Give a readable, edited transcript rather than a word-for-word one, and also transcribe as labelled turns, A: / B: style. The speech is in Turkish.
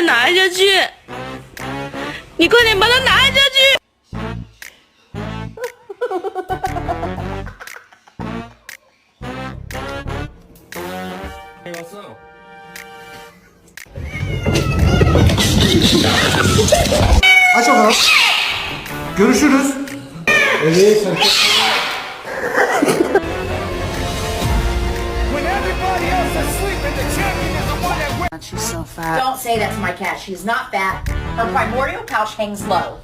A: 拿下去！你快点把它拿下去！Aç
B: bakalım. Görüşürüz. Evet.
C: She's so fat.
D: Don't say that to my cat. She's not fat. Her primordial pouch hangs low.